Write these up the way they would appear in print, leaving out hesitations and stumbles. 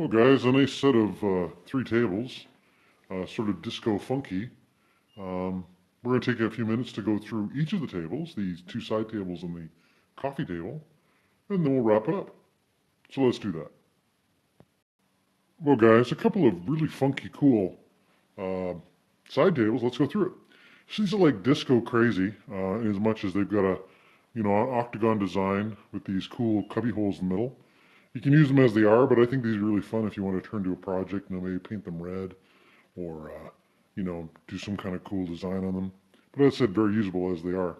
Well, guys, a nice set of three tables, sort of disco funky. We're going to take a few minutes to go through each of the tables, these two side tables and the coffee table, and then we'll wrap it up. So let's do that. Well, guys, a couple of really funky, cool uh, side tables. Let's go through it. So these are like disco crazy, in as much as they've got an octagon design with these cool cubby holes in the middle. You can use them as they are, but I think these are really fun if you want to turn to a project, maybe paint them red or, do some kind of cool design on them. But as I said, very usable as they are.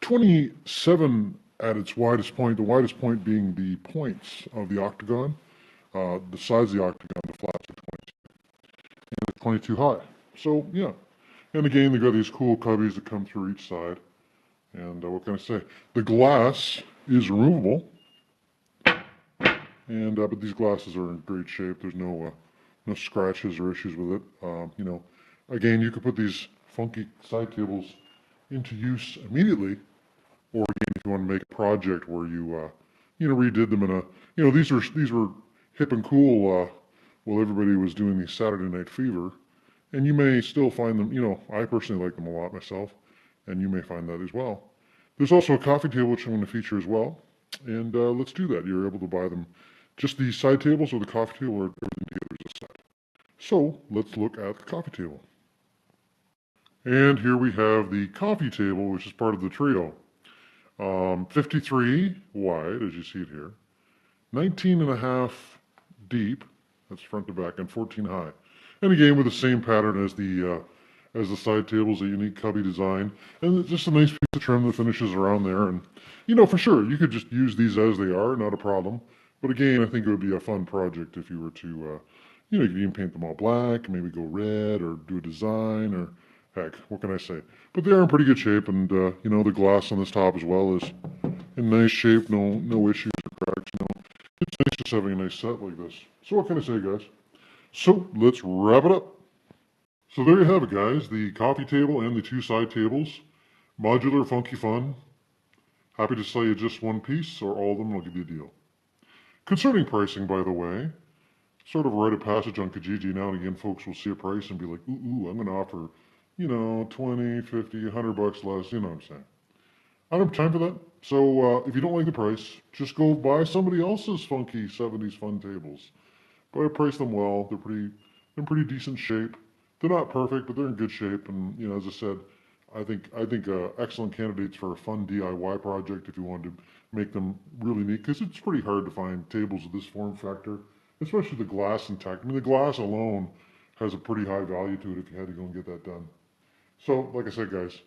27 at its widest point, the widest point being the points of the octagon. The sides of the octagon, the flats are 22, and it's 22 high. So, yeah. And again, they've got these cool cubbies that come through each side. And what can I say? The glass is removable. And but these glasses are in great shape. There's no scratches or issues with it. Again, you could put these funky side tables into use immediately, or again, if you want to make a project where you redid them in a, these were hip and cool while everybody was doing the Saturday Night Fever, and you may still find them. I personally like them a lot myself, and you may find that as well. There's also a coffee table which I'm going to feature as well, and let's do that. You're able to buy them, just the side tables or the coffee table or everything together as a set. So let's look at the coffee table. And here we have the coffee table, which is part of the trio. 53 wide, as you see it here, 19 and a half deep, that's front to back, and 14 high. And again, with the same pattern as the side tables, a unique cubby design, and just a nice piece of trim that finishes around there. And for sure, you could just use these as they are, not a problem. But again, I think it would be a fun project if you were to, you could even paint them all black, maybe go red, or do a design, or heck, what can I say? But they are in pretty good shape, and the glass on this top as well is in nice shape, no issues or cracks. It's nice just having a nice set like this. So what can I say, guys? So let's wrap it up. So there you have it, guys. The coffee table and the two side tables. Modular, funky fun. Happy to sell you just one piece, or all of them, I'll give you a deal. Concerning pricing, by the way, sort of a rite of passage on Kijiji. Now and again, folks will see a price and be like, ooh, I'm going to offer, 20, 50, 100 bucks less. You know what I'm saying? I don't have time for that. So if you don't like the price, just go buy somebody else's funky 70s fun tables. But I price them well. They're in pretty decent shape. They're not perfect, but they're in good shape. And as I said, I think excellent candidates for a fun DIY project if you wanted to make them really neat, because it's pretty hard to find tables of this form factor, especially the glass intact. I mean, the glass alone has a pretty high value to it if you had to go and get that done. So, like I said, guys,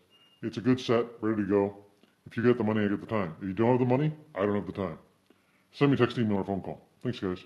it's a good set, ready to go. If you get the money, I get the time. If you don't have the money, I don't have the time. Send me a text, email, or phone call. Thanks, guys.